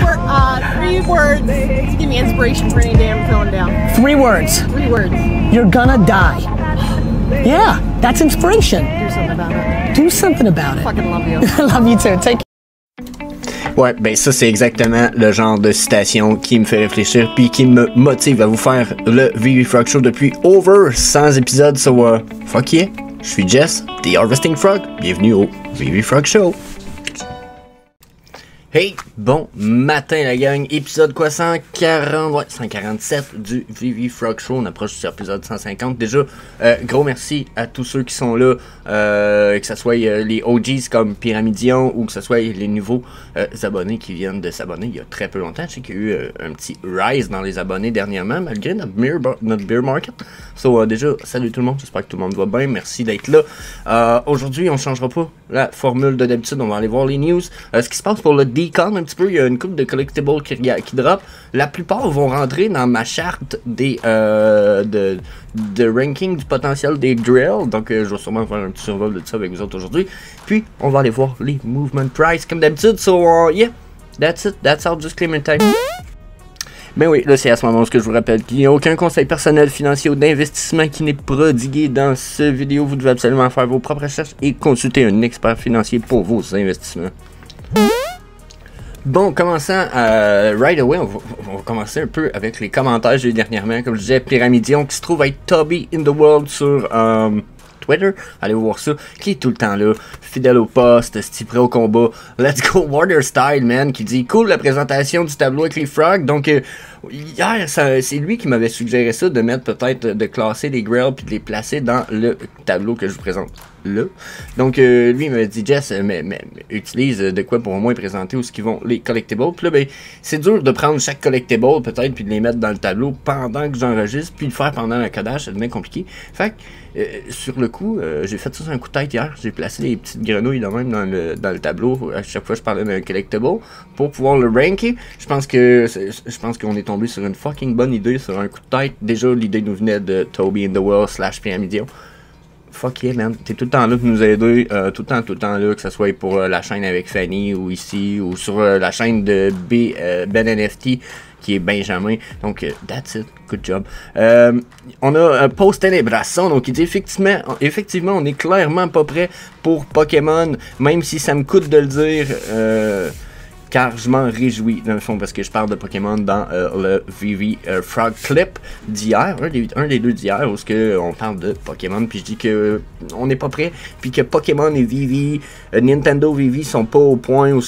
Three words to give me inspiration for any day I'm feeling down. 3 words. 3 words. You're gonna die. Yeah, that's inspiration. Do something about it. Do something about it. Fucking love you. I love you too. Take Ouais, ben ça c'est exactement le genre de citation qui me fait réfléchir puis qui me motive à vous faire le VV Frog Show depuis over 100 épisodes. So, fuck yeah, je suis Jess, The Harvesting Frog. Bienvenue au VV Frog Show. Hey, bon matin la gang, épisode quoi, 147 du VV Frog Show, on approche de l'épisode 150 déjà. Gros merci à tous ceux qui sont là, que ce soit les OGs comme Pyramidion ou que ce soit les nouveaux abonnés qui viennent de s'abonner il y a très peu longtemps. Je sais qu'il y a eu un petit rise dans les abonnés dernièrement malgré notre beer market. So déjà, salut tout le monde, j'espère que tout le monde va bien, merci d'être là. Aujourd'hui on ne changera pas la formule de d'habitude, on va aller voir les news. Ce qui se passe pour le Decon un petit peu, il y a une couple de collectibles qui drop. La plupart vont rentrer dans ma charte des de ranking du potentiel des drills. Donc je vais sûrement faire un petit survol de ça avec vous autres aujourd'hui. Puis on va aller voir les movement price comme d'habitude. So yeah, that's it, that's all, just claim time. Ben oui, là c'est à ce moment où je vous rappelle qu'il n'y a aucun conseil personnel, financier ou d'investissement qui n'est prodigué dans cette vidéo. Vous devez absolument faire vos propres recherches et consulter un expert financier pour vos investissements. Bon, commençant right away, on va commencer un peu avec les commentaires que j'ai eu dernièrement. Comme je disais, Pyramidion qui se trouve être Toby in the World sur Twitter, allez voir ça, qui est tout le temps là, fidèle au poste, style prêt au combat, let's go Warrior Style, man, qui dit cool la présentation du tableau avec les frogs. Donc hier, c'est lui qui m'avait suggéré ça, de mettre peut-être, de classer les grills puis de les placer dans le tableau que je vous présente là. Donc lui il m'avait dit Jess, mais utilise de quoi pour au moins présenter où ce qu'ils vont les collectibles. Puis là ben c'est dur de prendre chaque collectible peut-être puis de les mettre dans le tableau pendant que j'enregistre puis le faire pendant le codage, ça devient compliqué. Fait que sur le coup j'ai fait ça sur un coup de tête hier, j'ai placé les petites grenouilles de même dans le tableau à chaque fois que je parlais d'un collectible pour pouvoir le ranker. Je pense qu'on est tombé sur une fucking bonne idée sur un coup de tête. Déjà l'idée nous venait de Toby in the World / Pyramidion. Fuck yeah man, t'es tout le temps là pour nous aider, tout le temps là, que ce soit pour la chaîne avec Fanny ou ici, ou sur la chaîne de Ben NFT qui est Benjamin. Donc that's it, good job. On a un post Ténébrasson, donc il dit effectivement on est clairement pas prêt pour Pokémon, même si ça me coûte de le dire. Car je m'en réjouis dans le fond parce que je parle de Pokémon dans le VV Frog Clip d'hier, un des deux d'hier où on parle de Pokémon puis je dis que on n'est pas prêt puis que Pokémon et VV, Nintendo VV sont pas au point où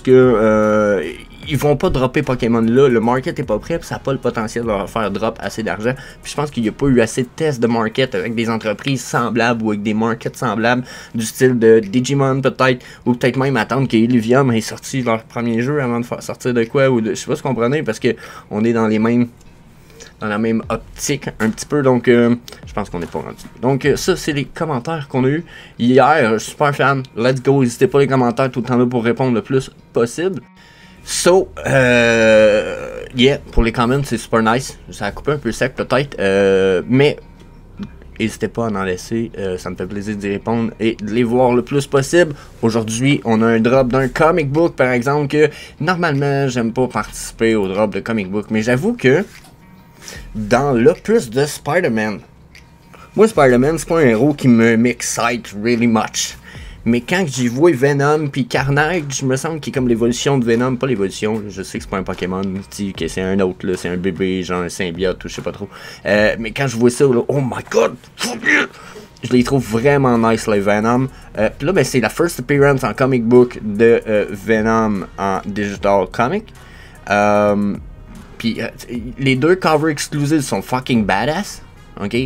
ils vont pas dropper Pokémon là, le market est pas prêt puis ça n'a pas le potentiel de leur faire drop assez d'argent. Puis je pense qu'il n'y a pas eu assez de tests de market avec des entreprises semblables ou avec des markets semblables du style de Digimon peut-être, ou peut-être même attendre que Illuvium ait sorti leur premier jeu avant de faire sortir de quoi, ou je sais pas ce qu'on prenait parce que on est dans la même optique un petit peu, donc je pense qu'on est pas rendu. Donc ça c'est les commentaires qu'on a eu hier, super fan, let's go, n'hésitez pas les commentaires tout le temps là pour répondre le plus possible. So, yeah, pour les comments, c'est super nice. Ça a coupé un peu sec peut-être, mais n'hésitez pas à en laisser, ça me fait plaisir d'y répondre et de les voir le plus possible. Aujourd'hui, on a un drop d'un comic book, par exemple, que normalement, j'aime pas participer au drop de comic book, mais j'avoue que dans l'opus de Spider-Man, moi, Spider-Man, c'est pas un héros qui m'excite really much. Mais quand j'y vois Venom puis Carnage, je me sens qu'il est comme l'évolution de Venom, pas l'évolution, je sais que c'est pas un Pokémon, que c'est un autre, là, c'est un bébé, genre un symbiote ou je sais pas trop. Mais quand je vois ça, là, oh my god, je les trouve vraiment nice les Venom. Puis là, ben, c'est la first appearance en comic book de Venom en digital comic. Puis les deux covers exclusives sont fucking badass, ok,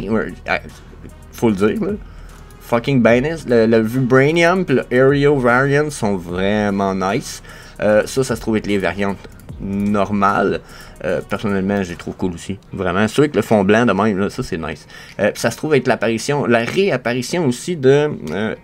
faut le dire là. Fucking badass. Le Vibranium et le Aereo Variant sont vraiment nice. Ça se trouve être les variantes normales. Personnellement, je les trouve cool aussi. Vraiment. Ceux avec le fond blanc de même, là, ça c'est nice. Ça se trouve être la réapparition aussi de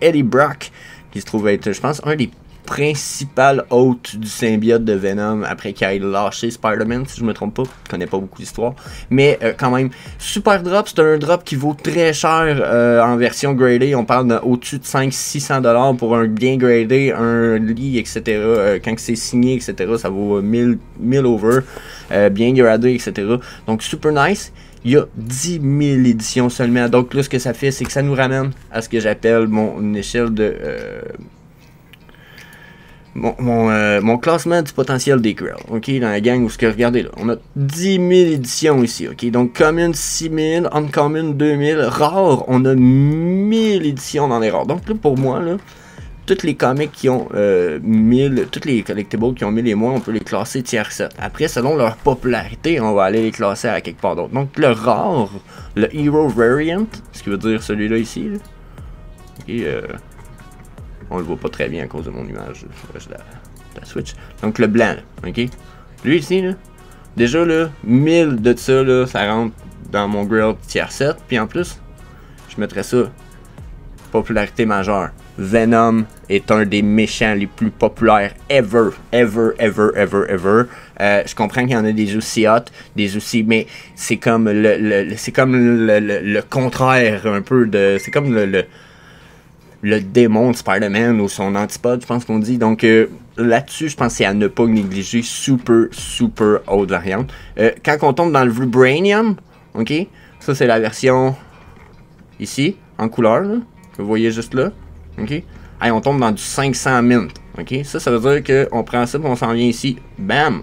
Eddie Brock, qui se trouve être, je pense, un des principal hôte du symbiote de Venom après qu'il ait lâché Spider-Man, si je me trompe pas. Je connais pas beaucoup d'histoire. Mais quand même, super drop. C'est un drop qui vaut très cher en version gradée. On parle au-dessus de 500-600$ pour un bien gradé, un lit, etc. Quand c'est signé, etc., ça vaut 1000 over. Bien gradé, etc. Donc super nice. Il y a 10 000 éditions seulement. Donc là, ce que ça fait, c'est que ça nous ramène à ce que j'appelle mon échelle de... mon classement du potentiel des Krell, ok, dans la gang où ce que regardez là, on a 10 000 éditions ici, ok, donc commune 6 000, uncommon 2 000, rare, on a 1000 éditions dans les rares. Donc là, pour moi, là, toutes les comics qui ont 1000, toutes les collectibles qui ont 1000 et moins, on peut les classer tier 7. Après, selon leur popularité, on va aller les classer à quelque part d'autre. Donc le rare, le Hero Variant, ce qui veut dire celui-là ici, là, okay, on le voit pas très bien à cause de mon image de la Switch. Donc le blanc, là, ok? Lui ici, là, déjà là, 1000 de ça, là, ça rentre dans mon grill tier 7. Puis en plus, je mettrais ça, popularité majeure. Venom est un des méchants les plus populaires ever. Je comprends qu'il y en a des aussi hot, des aussi, mais c'est comme le contraire un peu de, c'est comme le démon de Spider-Man ou son antipode, je pense qu'on dit. Donc là-dessus, je pense que c'est à ne pas négliger. Super haute variante. Quand on tombe dans le Vibranium, ok, ça c'est la version ici, en couleur, là, que vous voyez juste là. Ok, hey, on tombe dans du 500 mint. Ok, ça veut dire qu'on prend ça et on s'en vient ici. Bam!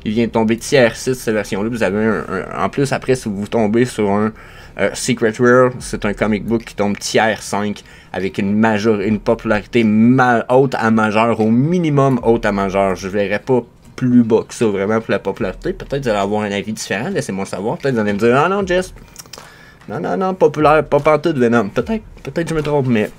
Il vient de tomber tier 6 cette version-là. Vous avez en plus, après, si vous tombez sur un Secret Rare, c'est un comic book qui tombe tier 5 avec une popularité haute à majeure, au minimum haute à majeure. Je verrais pas plus bas que ça vraiment pour la popularité. Peut-être que vous allez avoir un avis différent, laissez-moi savoir. Peut-être que vous allez me dire, ah non, Jess, non, populaire, pas pantoute Venom. Peut-être je me trompe, mais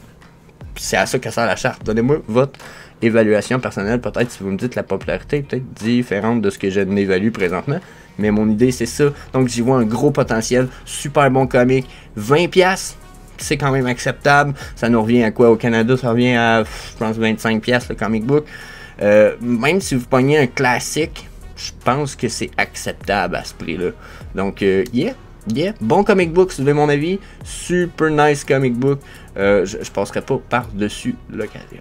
c'est à ça que sert la charte. Donnez-moi votre évaluation personnelle. Peut-être si vous me dites la popularité est peut-être différente de ce que je n'évalue présentement. Mais mon idée, c'est ça. Donc, j'y vois un gros potentiel. Super bon comic. 20$, c'est quand même acceptable. Ça nous revient à quoi? Au Canada, ça revient à, je pense, 25$ le comic book. Même si vous pognez un classique, je pense que c'est acceptable à ce prix-là. Donc, yeah, bon comic book, si vous voulez mon avis. Super nice comic book. Je passerai pas par-dessus l'occasion.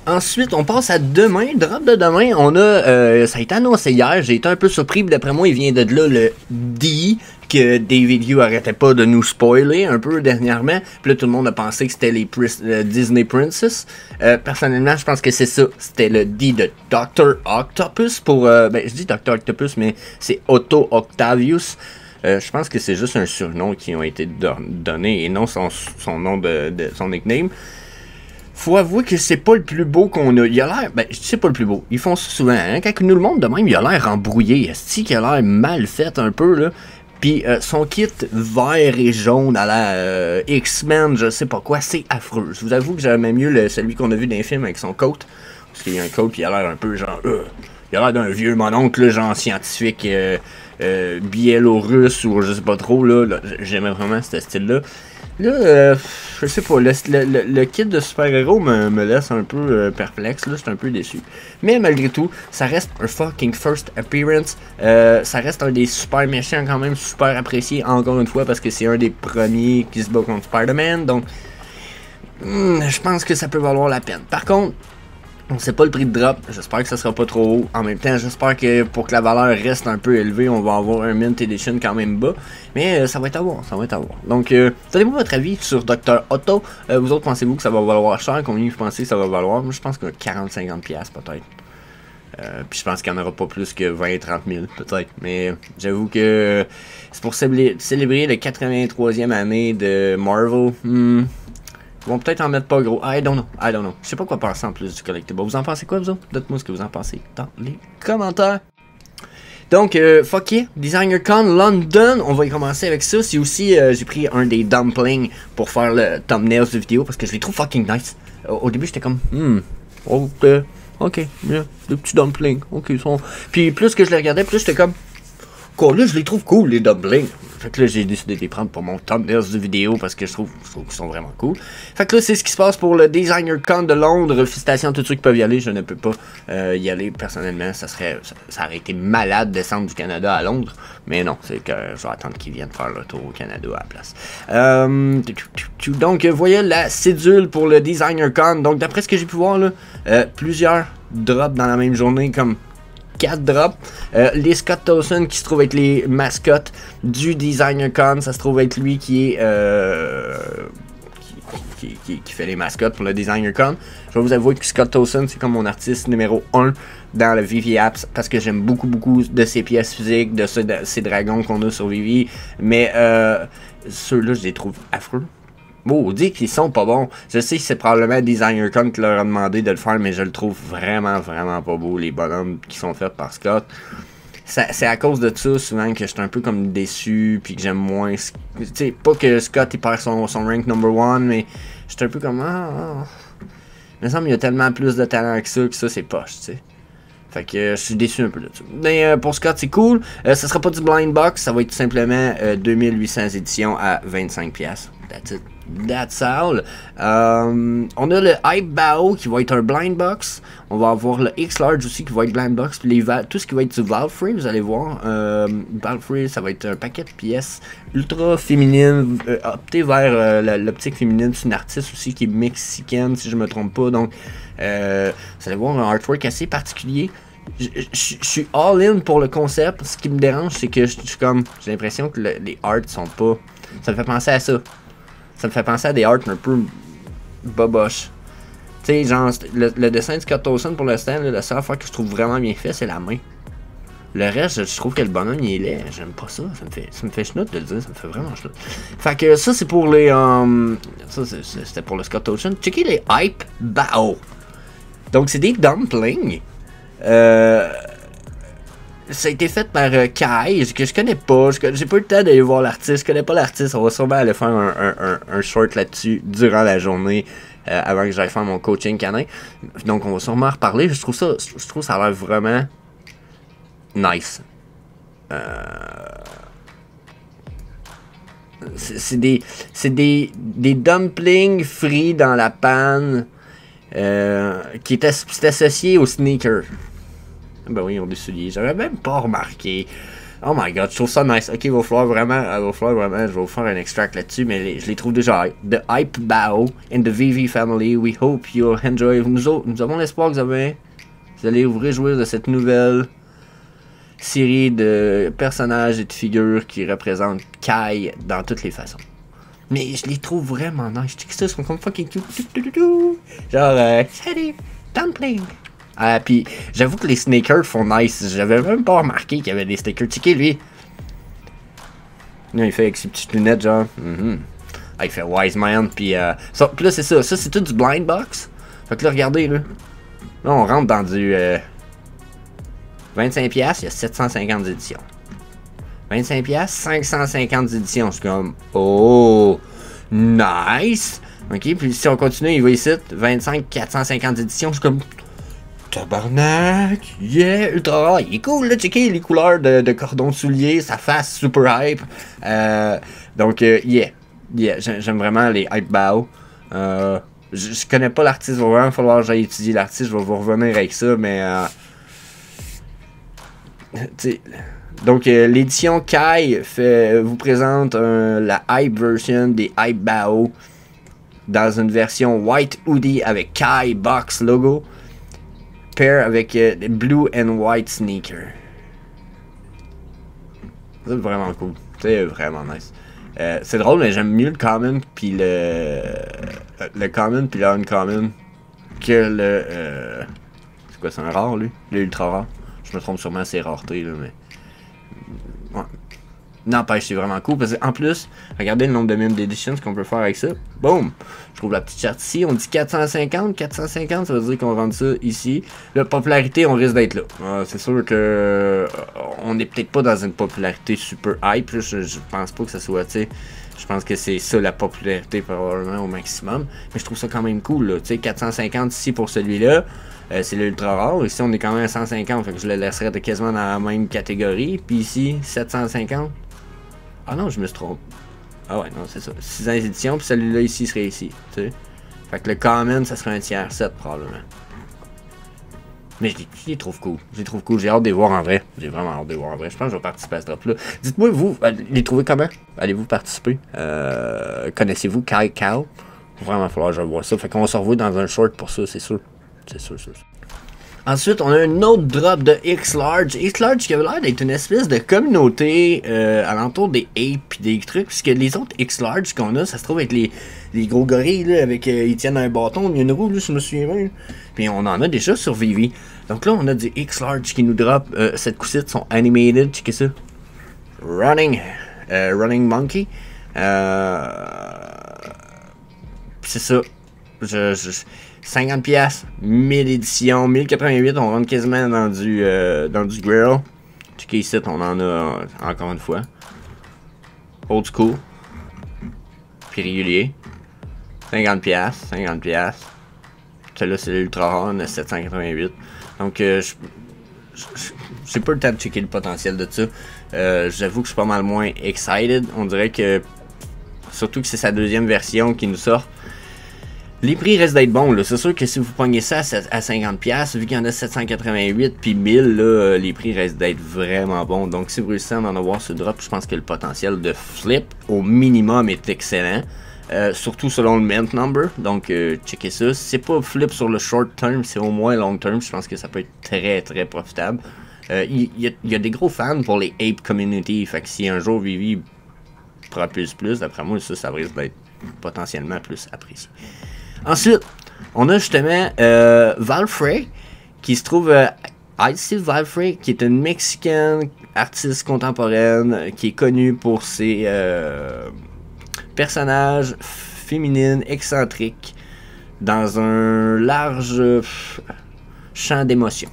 Ensuite, on passe à demain. Drop de demain, on a... ça a été annoncé hier, j'ai été un peu surpris. D'après moi, il vient de là le D que David Yu arrêtait pas de nous spoiler un peu dernièrement. Puis là, tout le monde a pensé que c'était les Disney Princess. Personnellement, je pense que c'est ça. C'était le D de Dr. Octopus pour... ben, je dis Dr. Octopus, mais c'est Otto Octavius. Je pense que c'est juste un surnom qui a été donné et non son nom de son nickname. Faut avouer que c'est pas le plus beau qu'on a. Il a l'air... Ben, c'est pas le plus beau. Ils font ça souvent, hein. Quand ils nous le montrent de même, il a l'air embrouillé. Est-ce qu'il a l'air mal fait un peu, là? Puis son kit vert et jaune à la X-Men, je sais pas quoi, c'est affreux. Je vous avoue que j'aimais mieux celui qu'on a vu dans les films avec son coat. Parce qu'il y a un coat puis il a l'air un peu genre... il a l'air d'un vieux mononcle, genre scientifique biélorusse ou je sais pas trop, là j'aimais vraiment ce style-là. Là, je sais pas, le kit de super-héros me laisse un peu perplexe, là, je suis un peu déçu. Mais malgré tout, ça reste un fucking first appearance, ça reste un des super méchants quand même, super apprécié, encore une fois, parce que c'est un des premiers qui se bat contre Spider-Man, donc je pense que ça peut valoir la peine. Par contre, on sait pas le prix de drop, j'espère que ça sera pas trop haut. En même temps, j'espère que pour que la valeur reste un peu élevée, on va avoir un Mint Edition quand même bas. Mais ça va être à voir, Donc, donnez-moi votre avis sur Dr. Otto. Vous autres, pensez-vous que ça va valoir cher? Combien vous pensez que ça va valoir? Moi, je pense que 40-50$ peut-être. Puis je pense qu'il n'y en aura pas plus que 20-30 000 peut-être. Mais j'avoue que c'est pour célébrer le 83e année de Marvel. Ils vont peut-être en mettre pas gros. I don't know. Je sais pas quoi penser en plus du collectible. Vous en pensez quoi, vous autres? Dites-moi ce que vous en pensez dans les commentaires. Donc, fuck yeah, Designer Con London. On va y commencer avec ça. C'est aussi, j'ai pris un des dumplings pour faire le thumbnail de vidéo parce que je les trouve fucking nice. Au début, j'étais comme, ok, yeah, des petits dumplings. Ok, ils sont... Puis plus que je les regardais, plus j'étais comme, quoi, là, je les trouve cool, les dumplings. Fait que là, j'ai décidé de les prendre pour mon thumbnails de vidéo parce que je trouve qu'ils sont vraiment cool. Fait que là, c'est ce qui se passe pour le Designer Con de Londres. Félicitations à tous ceux qui peuvent y aller. Je ne peux pas y aller personnellement. Ça aurait été malade de descendre du Canada à Londres. Mais non, c'est que je vais attendre qu'ils viennent faire le tour au Canada à la place. Donc, voyez la cédule pour le Designer Con. Donc, d'après ce que j'ai pu voir, là, plusieurs drops dans la même journée, comme 4 drops. Les Scott Towson qui se trouve être les mascottes du Designer Con. Ça se trouve être lui qui est qui fait les mascottes pour le Designer Con. Je vais vous avouer que Scott Towson, c'est comme mon artiste numéro 1 dans le Vivi Apps parce que j'aime beaucoup de ses pièces physiques, de ces dragons qu'on a sur Vivi. Mais ceux-là, je les trouve affreux. Bon, dit qu'ils sont pas bons. Je sais que c'est probablement Designer Con qui leur a demandé de le faire, mais je le trouve vraiment pas beau, les bonhommes qui sont faits par Scott. C'est à cause de ça, souvent, que je suis un peu comme déçu, puis que j'aime moins... Tu sais, pas que Scott, il perd son rank number 1, mais je suis un peu comme... Il me semble qu'il y a tellement plus de talent que ça c'est poche, tu sais. Fait que je suis déçu un peu de ça. Mais pour Scott, c'est cool. Ça sera pas du blind box, ça va être tout simplement 2800 éditions à 25$. That's it. That's all. On a le Hype Bao qui va être un blind box. On va avoir le X-Large aussi qui va être blind box. Puis tout ce qui va être du Valkyrie, vous allez voir. Valkyrie, ça va être un paquet de pièces ultra féminines, opté vers l'optique féminine. C'est une artiste aussi qui est mexicaine, si je me trompe pas. Donc, vous allez voir un artwork assez particulier. Je suis all-in pour le concept. Ce qui me dérange, c'est que j'ai l'impression que les arts sont pas... Ça me fait penser à ça. Ça me fait penser à des arts un peu boboches. Tu sais, genre, le dessin de Scott Towson pour l'instant, la seule affaire que je trouve vraiment bien fait, c'est la main. Le reste, je trouve que le bonhomme, il est laid. J'aime pas ça. Ça me fait chenoute de le dire. Ça me fait vraiment chenoute. Fait que ça, c'est pour les... ça, c'était pour le Scott Towson. Checkez les Hype Bao. Donc, c'est des dumplings. Ça a été fait par Kai, que je connais pas. J'ai pas eu le temps d'aller voir l'artiste. Je connais pas l'artiste. On va sûrement aller faire un short là-dessus durant la journée avant que j'aille faire mon coaching canin. Donc, on va sûrement en reparler. Je trouve ça a l'air vraiment nice. C'est des dumplings frits dans la panne qui est associé au sneaker. Ben oui, ils ont des souliers. J'avais même pas remarqué. Oh my god, je trouve ça nice. Ok, il va falloir vraiment, je vais vous faire un extract là-dessus, mais je les trouve déjà hype. The Hype Bao and the VV Family, we hope you'll enjoy. Nous avons l'espoir que vous allez vous réjouir de cette nouvelle série de personnages et de figures qui représentent Kai dans toutes les façons. Mais je les trouve vraiment nice. Tu sais que ça, ils sont comme fucking cute. Genre, salut, dumpling. Puis j'avoue que les sneakers font nice. J'avais même pas remarqué qu'il y avait des stickers. Checkez lui. Là, il fait avec ses petites lunettes, genre. Il fait Wise Man. Puis là, c'est ça. Ça, c'est tout du blind box. Fait que là, regardez, là. Là, on rentre dans du 25$, il y a 750 éditions. 25$, 550 éditions. Je suis comme, oh, nice. Ok, puis si on continue, il va ici, 25, 450 éditions. Je suis comme, tabarnak, yeah, ultra rare. Il est cool, là, checker les couleurs de cordon soulier, sa face super hype. Donc, yeah, j'aime vraiment les Hype Bao. Je connais pas l'artiste, il va vraiment falloir que j'aille étudier l'artiste, je vais vous revenir avec ça, mais donc l'édition Kai vous présente la Hype version des Hype Bao dans une version white hoodie avec Kai box logo, pair avec blue and white sneaker. C'est vraiment cool, c'est vraiment nice. C'est drôle, mais j'aime mieux le common puis le common puis le uncommon que le c'est quoi, c'est un rare lui, le ultra rare. Je me trompe sûrement, c'est rareté là, mais ouais. N'empêche, c'est vraiment cool parce qu'en plus, regardez le nombre de mime d'éditions qu'on peut faire avec ça. Boum! Je trouve la petite charte ici. On dit 450. 450, ça veut dire qu'on rentre ça ici. La popularité, on risque d'être là. C'est sûr que on n'est peut-être pas dans une popularité super hype. Là. Je pense pas que ça soit, tu sais. Je pense que c'est ça la popularité probablement au maximum. Mais je trouve ça quand même cool. Tu sais, 450 ici pour celui-là. C'est l'ultra rare. Ici, on est quand même à 150. Fait que je le laisserais quasiment dans la même catégorie. Puis ici, 750. Ah non, je me suis trompé. Ah ouais, non, c'est ça. 6 éditions, puis celui-là ici serait ici. Tu sais. Fait que le common, ça serait un tiers 7 probablement. Mais je les trouve cool. Je les trouve cool. J'ai hâte de les voir en vrai. J'ai vraiment hâte de les voir en vrai. Je pense que je vais participer à ce drop-là. Dites-moi, vous, les trouvez comment? Allez-vous participer? Connaissez-vous Kai Kao? Vraiment, il va falloir que je vois ça. Fait qu'on va se revoir dans un short pour ça, c'est sûr. C'est sûr, c'est sûr. Ensuite, on a un autre drop de X-Large. X-Large qui avait l'air d'être une espèce de communauté alentour des apes et des trucs. Puisque les autres X-Large qu'on a, ça se trouve être les gros gorilles là, avec ils tiennent un bâton, il y a une roue, là, si je me souviens bien. Puis on en a déjà sur Vivi. Donc là, on a des X-Large qui nous drop. Cette coup-ci sont animated. Checkez ça. Running Monkey. C'est ça. 50$, 1000 éditions, 1088, on rentre quasiment dans du grill. Checkez ici, on en a encore une fois. Old school. Puis régulier. 50$, 50$. Celui-là, c'est l'Ultra Rare, on a 788. Donc, j'ai pas le temps de checker le potentiel de ça. J'avoue que je suis pas mal moins excited. On dirait que, surtout que c'est sa deuxième version qui nous sort. Les prix restent d'être bons, là. C'est sûr que si vous pognez ça à 50$, vu qu'il y en a 788 puis 1000, là, les prix restent d'être vraiment bons. Donc si vous réussissez à en avoir ce drop, je pense que le potentiel de flip au minimum est excellent. Surtout selon le mint number. Donc checkez ça. Si c'est pas flip sur le short term, c'est au moins long term. Je pense que ça peut être très très profitable. Il y a des gros fans pour les ape community. Fait que si un jour Vivi propulse plus, d'après moi, ça risque d'être potentiellement plus apprécié. Ensuite, on a justement Valfrey, qui se trouve Icy Valfrey, qui est une Mexicaine artiste contemporaine, qui est connue pour ses personnages féminines excentriques dans un large champ d'émotions.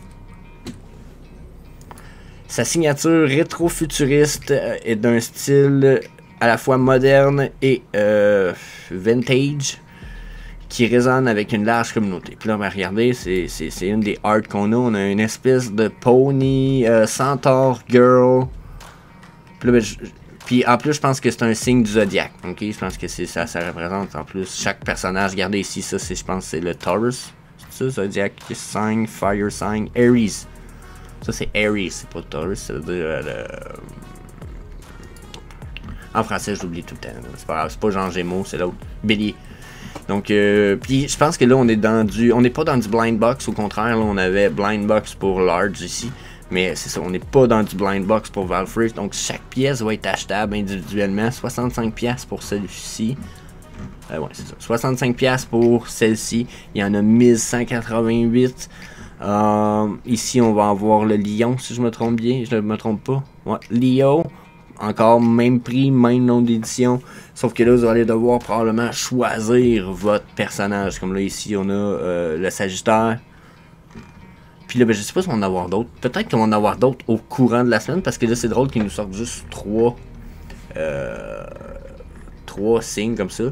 Sa signature rétro-futuriste est d'un style à la fois moderne et vintage, qui résonne avec une large communauté. Puis là, on va regarder, c'est une des arts qu'on a. On a une espèce de pony, centaure girl. Puis, là, puis en plus, je pense que c'est un signe du zodiaque. Ok, je pense que ça représente en plus chaque personnage. Regardez ici, ça, je pense que c'est le Taurus. C'est ça, zodiac sign, fire sign, Aries. Ça, c'est Aries, c'est pas Taurus. Ça veut dire en français, je l'oublie tout le temps. C'est pas grave, c'est pas Jean Gémeaux, c'est l'autre. Bélier. Donc, puis je pense que là, on n'est pas dans du blind box, au contraire, là, on avait blind box pour large ici, mais c'est ça, on n'est pas dans du blind box pour Valfrey, donc chaque pièce va être achetable individuellement, 65$ pour celle-ci, ouais, c'est ça, 65$ pour celle-ci, il y en a 1188, ici, on va avoir le lion, si je me trompe bien, je ne me trompe pas, ouais, Leo. Encore même prix, même nom d'édition. Sauf que là, vous allez devoir probablement choisir votre personnage. Comme là, ici, on a le Sagittaire. Puis là, ben, je sais pas si on va en avoir d'autres. Peut-être qu'on va en avoir d'autres au courant de la semaine. Parce que là, c'est drôle qu'ils nous sortent juste 3 signes comme ça.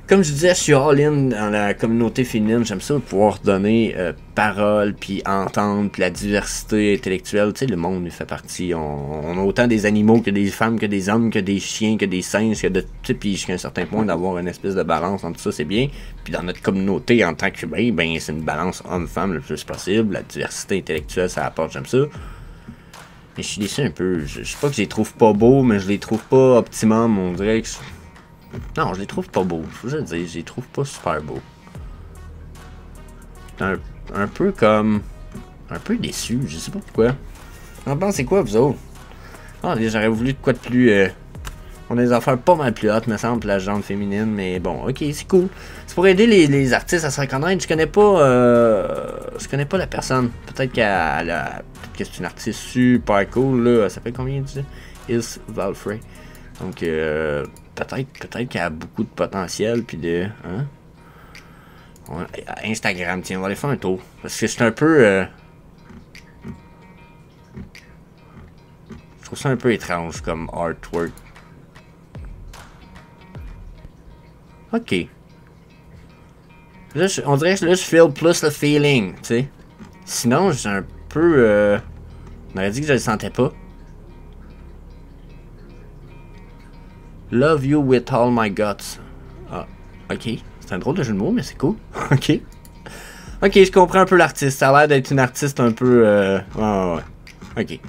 Comme je disais, je suis all-in dans la communauté féminine. J'aime ça pouvoir donner parole, puis entendre, puis la diversité intellectuelle. Tu sais, le monde il fait partie. On a autant des animaux que des femmes, que des hommes, que des chiens, que des singes, que de tout. Puis jusqu'à un certain point, d'avoir une espèce de balance entre tout ça, c'est bien. Puis dans notre communauté, en tant qu'humain, ben, c'est une balance homme-femme le plus possible. La diversité intellectuelle, ça apporte, j'aime ça. Mais je suis déçu un peu. Je sais pas que je les trouve pas beaux, mais je les trouve pas optimum. On dirait que... Non, je les trouve pas beaux. Faut que je le dise, je les trouve pas super beaux. Un peu comme... Un peu déçu, je sais pas pourquoi. En pensez quoi, vous autres? Ah, j'aurais voulu de quoi de plus... On a des affaires pas mal plus hautes, me semble, pour la genre féminine, mais bon, ok, c'est cool. C'est pour aider les artistes à se reconnaître. Je connais pas la personne. Peut-être peut-être que c'est une artiste super cool, là. Ça fait combien, tu sais? Is Valfrey. Donc, peut-être qu'elle a beaucoup de potentiel, puis de... Hein? Instagram, tiens, on va aller faire un tour. Parce que c'est un peu... je trouve ça un peu étrange comme artwork. Ok. Là, on dirait que là, je feel plus le feeling, tu sais. Sinon, j'ai un peu... on aurait dit que je le sentais pas. Love you with all my guts. Ah, ok. C'est un drôle de jeu de mots, mais c'est cool. Ok. Ok, je comprends un peu l'artiste. Ça a l'air d'être une artiste un peu... ouais. Ok.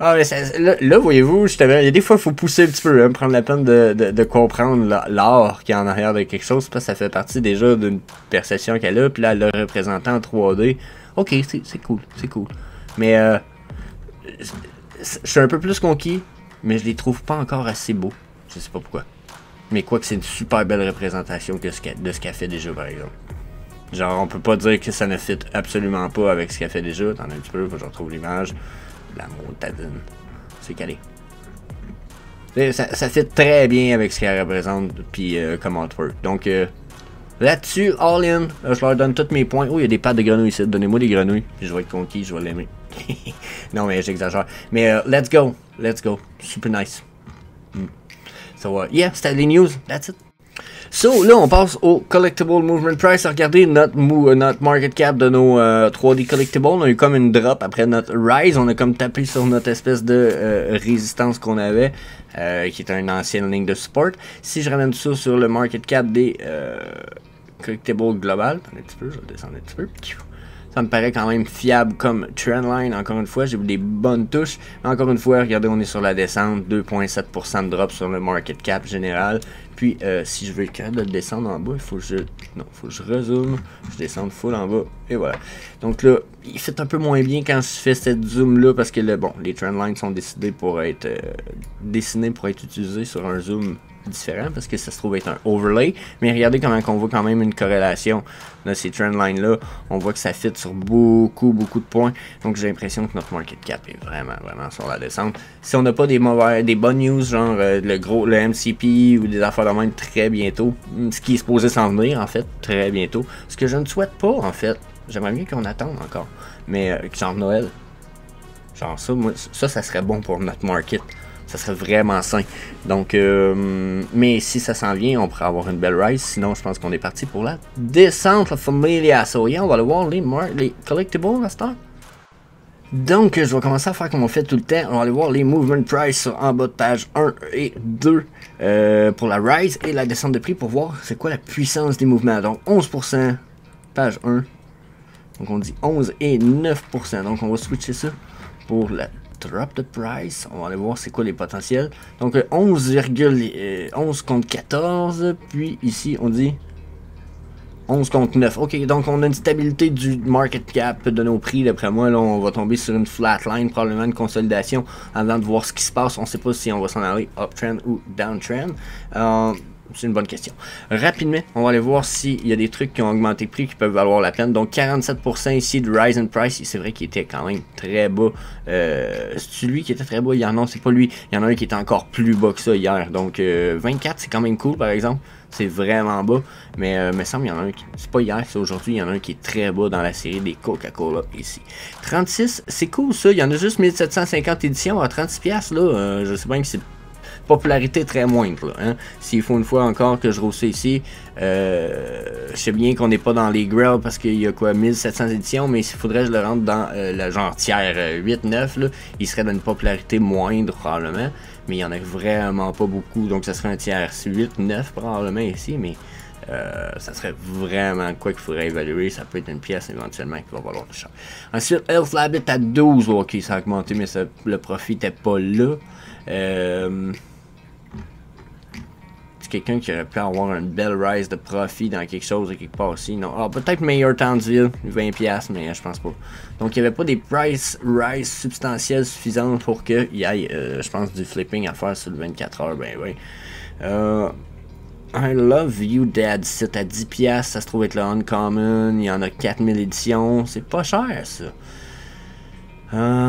Ah, mais ça, là voyez-vous, justement, il y a des fois, il faut pousser un petit peu, hein, prendre la peine de comprendre l'art qui est en arrière de quelque chose, parce que ça fait partie déjà d'une perception qu'elle a, puis là, elle le représente en 3D. Ok, c'est cool, c'est cool. Mais, je suis un peu plus conquis, mais je les trouve pas encore assez beaux. Je sais pas pourquoi. Mais quoi que c'est une super belle représentation de ce qu'elle fait déjà, par exemple. Genre, on peut pas dire que ça ne fit absolument pas avec ce qu'elle fait déjà. Attends un petit peu, faut que je retrouve l'image. La montadine. C'est calé. Ça fit très bien avec ce qu'elle représente, puis comme artwork. Donc, là-dessus, all in. Je leur donne tous mes points. Oh, il y a des pattes de grenouilles ici. Donnez-moi des grenouilles, puis je vais être conquis, je vais l'aimer. Non, mais j'exagère. Mais, let's go. Let's go. Super nice. So, yeah, c'était les news. That's it. So, là, on passe au Collectible Movement Price. Regardez notre market cap de nos 3D Collectibles. On a eu comme une drop après notre rise. On a comme tapé sur notre espèce de résistance qu'on avait, qui est une ancienne ligne de support. Si je ramène ça sur le market cap des Collectibles global, attendez un petit peu, je vais descendre un petit peu. Ça me paraît quand même fiable comme trendline. Encore une fois, j'ai vu des bonnes touches. Encore une fois, regardez, on est sur la descente. 2,7% de drop sur le market cap général. Puis, si je veux être capable de le descendre en bas, il faut que je rezoome. Je descende full en bas. Et voilà. Donc là, il fait un peu moins bien quand je fais cette zoom-là. Parce que, les trendlines sont dessinés pour être utilisés sur un zoom différent, parce que ça se trouve être un overlay, mais regardez comment on voit quand même une corrélation de ces trendlines là. On voit que ça fit sur beaucoup de points, donc j'ai l'impression que notre market cap est vraiment sur la descente. Si on n'a pas des bonnes news, genre le MCP ou des affaires de même très bientôt, ce qui est supposé s'en venir en fait très bientôt, ce que je ne souhaite pas en fait, j'aimerais mieux qu'on attende encore, mais genre Noël, genre ça serait bon pour notre market. Ça serait vraiment sain. Donc, mais si ça s'en vient, on pourrait avoir une belle rise. Sinon, je pense qu'on est parti pour la descente, la Familia. So, yeah, on va aller voir les collectibles à ce temps. Donc, je vais commencer à faire comme on fait tout le temps. On va aller voir les movement price en bas de page 1 et 2 pour la rise et la descente de prix pour voir c'est quoi la puissance des mouvements. Donc, 11%, page 1. Donc, on dit 11 et 9%. Donc, on va switcher ça pour la drop the price. On va aller voir c'est quoi les potentiels. Donc 11 contre 14. Puis ici on dit 11 contre 9. Ok, donc on a une stabilité du market cap de nos prix. D'après moi, là, on va tomber sur une flat line, probablement une consolidation avant de voir ce qui se passe. On ne sait pas si on va s'en aller uptrend ou downtrend. C'est une bonne question. Rapidement, on va aller voir s'il y a des trucs qui ont augmenté de prix qui peuvent valoir la peine. Donc 47% ici de rise in price. C'est vrai qu'il était quand même très bas. C'est lui qui était très bas hier? Non, c'est pas lui. Il y en a un qui était encore plus bas que ça hier. Donc 24, c'est quand même cool par exemple. C'est vraiment bas. Mais il me semble qu'il y en a un qui... C'est pas hier, c'est aujourd'hui. Il y en a un qui est très bas dans la série des Coca-Cola ici. 36, c'est cool ça. Il y en a juste 1750 éditions à 36$. Là, je sais bien que c'est popularité très moindre. Hein? S'il faut une fois encore que je rousse ici, je sais bien qu'on n'est pas dans les grails parce qu'il y a quoi 1700 éditions, mais s'il faudrait que je le rentre dans la genre tiers 8-9, il serait d'une popularité moindre probablement, mais il n'y en a vraiment pas beaucoup, donc ça serait un tiers 8-9 probablement ici, mais ça serait vraiment quoi qu'il faudrait évaluer. Ça peut être une pièce éventuellement qui va valoir cher. Ensuite, Elf Labit à 12, ok, ça a augmenté, mais le profit n'était pas là. C'est quelqu'un qui aurait pu avoir une belle rise de profit dans quelque chose de quelque part ici. Non, peut-être Mayor Townsville, 20$, mais je pense pas. Donc il n'y avait pas des price rise substantielles suffisantes pour qu'il y ait, je pense, du flipping à faire sur le 24 heures. I Love You Dad, c'est à 10$, ça se trouve être le Uncommon, il y en a 4000 éditions, c'est pas cher ça.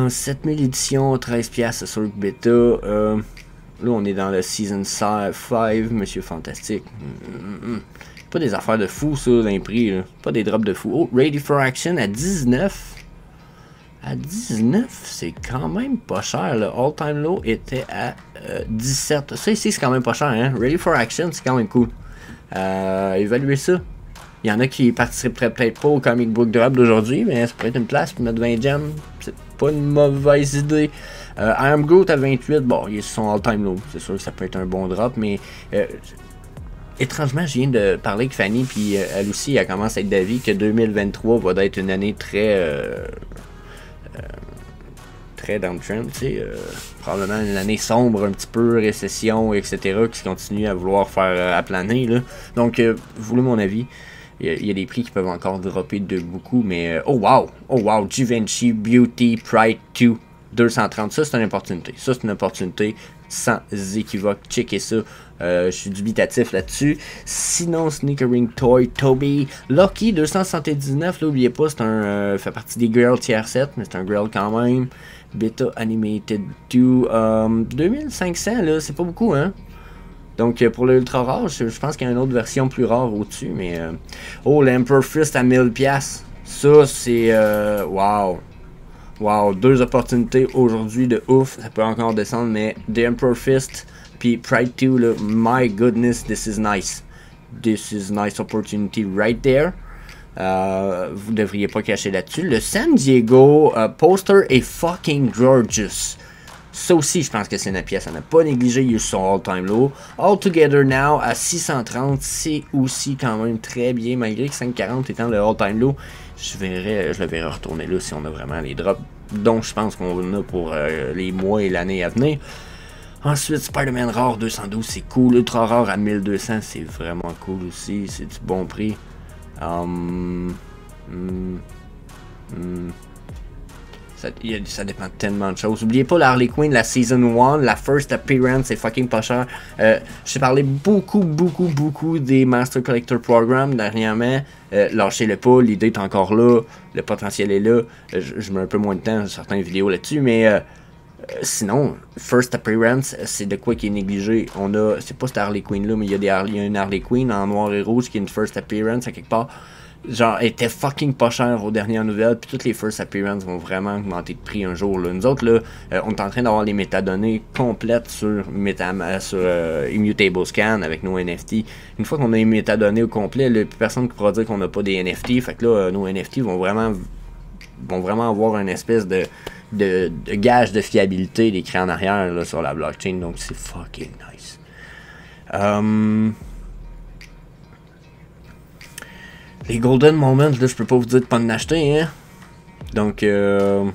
7000 éditions, 13$, c'est sur le bêta. Là, on est dans le Season 5, Monsieur Fantastique. Pas des affaires de fou, ça, dans les prix. Là. Pas des drops de fou. Oh, Ready for Action à 19. À 19, c'est quand même pas cher. Le all-time low était à 17. Ça, ici, c'est quand même pas cher. Hein? Ready for Action, c'est quand même cool. Évaluez ça. Il y en a qui participeraient peut-être pas au comic book drop d'aujourd'hui, mais ça pourrait être une place pour mettre 20 gemmes. pas une mauvaise idée. I Am Groot à 28, bon, il est sur son all-time low. C'est sûr que ça peut être un bon drop, mais étrangement, je viens de parler avec Fanny, puis elle aussi, elle commence à être d'avis que 2023 va être une année très downtrend, tu sais, probablement une année sombre un petit peu, récession, etc., qui continue à vouloir faire aplaner, là. Donc, vous voulez mon avis? Il y a des prix qui peuvent encore dropper de beaucoup, mais oh wow, Givenchy Beauty Pride 2, 230, ça c'est une opportunité. Ça c'est une opportunité sans équivoque. Checkez ça. Je suis dubitatif là-dessus. Sinon, Sneakering Toy, Toby, Lucky 279, là, n'oubliez pas, c'est un fait partie des Grail Tier 7, mais c'est un Grail quand même. Beta Animated 2, 2500, là, c'est pas beaucoup, hein? Donc, pour le ultra rare, je pense qu'il y a une autre version plus rare au-dessus, mais... oh, l'Emperor Fist à 1000$. Ça, c'est... wow. Wow, 2 opportunités aujourd'hui de ouf. Ça peut encore descendre, mais The Emperor Fist puis Pride 2, là, my goodness, this is nice. This is nice opportunity right there. Vous devriez pas cacher là-dessus. Le San Diego poster est fucking gorgeous. Ça aussi, je pense que c'est une pièce à ne pas négliger. Il est sur son all-time low. All Together Now à 630, c'est aussi quand même très bien, malgré que 540 étant le all-time low. Je le verrai retourner là si on a vraiment les drops dont je pense qu'on en a pour les mois et l'année à venir. Ensuite, Spider-Man rare 212, c'est cool. Ultra rare à 1200, c'est vraiment cool aussi. C'est du bon prix. Ça dépend de tellement de choses. N'oubliez pas la Harley Quinn, la Season 1, la First Appearance, c'est fucking pas cher. J'ai parlé beaucoup des Master Collector Program dernièrement. Lâchez-le pas, l'idée est encore là, le potentiel est là. Je mets un peu moins de temps sur certaines vidéos là-dessus, mais sinon, First Appearance, c'est de quoi qui est négligé. C'est pas cette Harley Quinn là, mais il y a une Harley Quinn en noir et rouge qui est une First Appearance à quelque part. Genre, elle était fucking pas cher aux dernières nouvelles, puis toutes les first appearances vont vraiment augmenter de prix un jour, là. Nous autres, là, on est en train d'avoir les métadonnées complètes sur Immutable Scan avec nos NFT. Une fois qu'on a les métadonnées au complet, là, plus personne ne pourra dire qu'on n'a pas des NFT, fait que là, nos NFT vont vraiment avoir une espèce de gage de fiabilité d'écrit en arrière là, sur la blockchain, donc c'est fucking nice. Les Golden Moments, là, je peux pas vous dire de pas en acheter, hein. Donc, je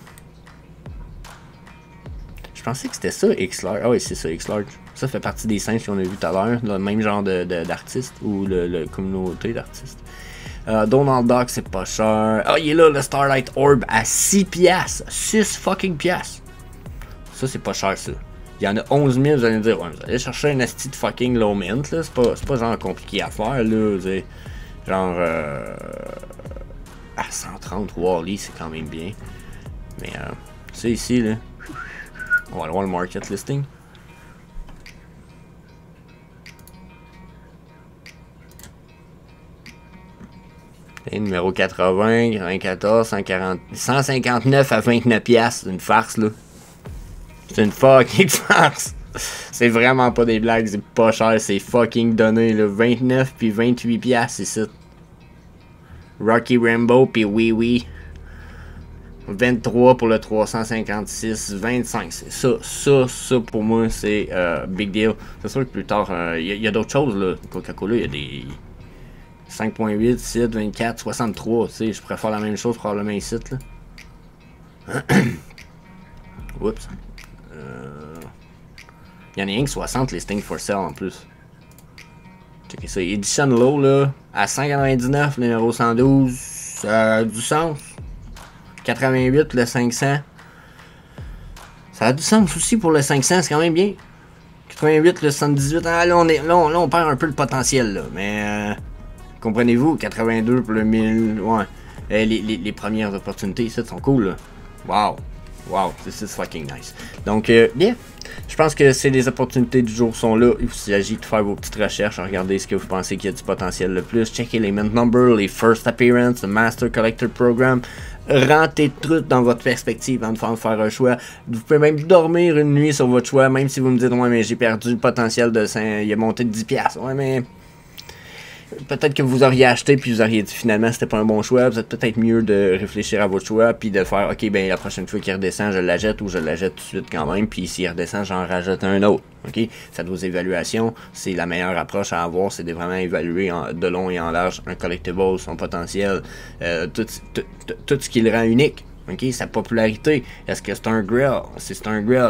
pensais que c'était ça, X-Large. Ah oui, c'est ça, X-Large. Ça fait partie des singes qu'on a vu tout à l'heure, le même genre d'artiste, ou le communauté d'artistes. Donald Duck, c'est pas cher. Ah, il est là, le Starlight Orb, à 6$. 6 fucking piastres. Ça, c'est pas cher, ça. Il y en a 11 000, vous allez me dire, ouais, vous allez chercher un asti de fucking low mint, là. C'est pas genre compliqué à faire, là, t'sais. Genre à 130 Wally, c'est quand même bien. Mais c'est ici là. On va aller voir le market listing. Et numéro 80, 94, 140, 159 à 29$. C'est une farce là. C'est une fucking farce. C'est vraiment pas des blagues, c'est pas cher, c'est fucking donné là. 29 puis 28$, c'est ça. Rocky Rambo puis oui. 23 pour le 356, 25, c'est ça pour moi c'est big deal. C'est sûr que plus tard, il y a d'autres choses là. Coca-Cola, il y a des 5.8, 7, 24, 63, tu sais, je pourrais faire la même chose probablement ici là. Oups. Il y en a rien que 60 listing for sale en plus. Checkez ça. Edition Low là, à 199, le numéro 112, ça a du sens. 88, le 500. Ça a du sens aussi pour le 500, c'est quand même bien. 88, le 78, ah, là, on perd un peu le potentiel là, mais comprenez-vous, 82 pour le 1000, ouais. Les premières opportunités ici sont cool là. Wow, this is fucking nice. Donc, yeah. Je pense que c'est les opportunités du jour sont là. Il s'agit de faire vos petites recherches, regardez ce que vous pensez qu'il y a du potentiel le plus. Checkez les mint numbers, les first appearance, le Master Collector Program. Rentrez tout dans votre perspective avant de faire un choix. Vous pouvez même dormir une nuit sur votre choix, même si vous me dites, ouais, mais j'ai perdu le potentiel de 5, il est monté de 10$. Ouais, mais peut-être que vous auriez acheté puis vous auriez dit finalement c'était pas un bon choix. Vous êtes peut-être mieux de réfléchir à votre choix puis de faire ok, ben la prochaine fois qu'il redescend, je l'achète ou je l'achète tout de suite quand même. Puis s'il redescend, j'en rajoute un autre. Ok, faites vos évaluations. C'est la meilleure approche à avoir, c'est de vraiment évaluer de long et en large un collectible, son potentiel, tout ce qui le rend unique. Ok, sa popularité. Est-ce que c'est un grill? Si c'est un grill,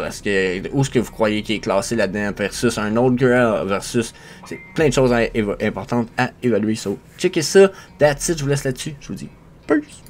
où est-ce que vous croyez qu'il est classé là-dedans versus un autre grill versus. C'est plein de choses importantes à évaluer. So, checkez ça. That's it, je vous laisse là-dessus. Je vous dis peace.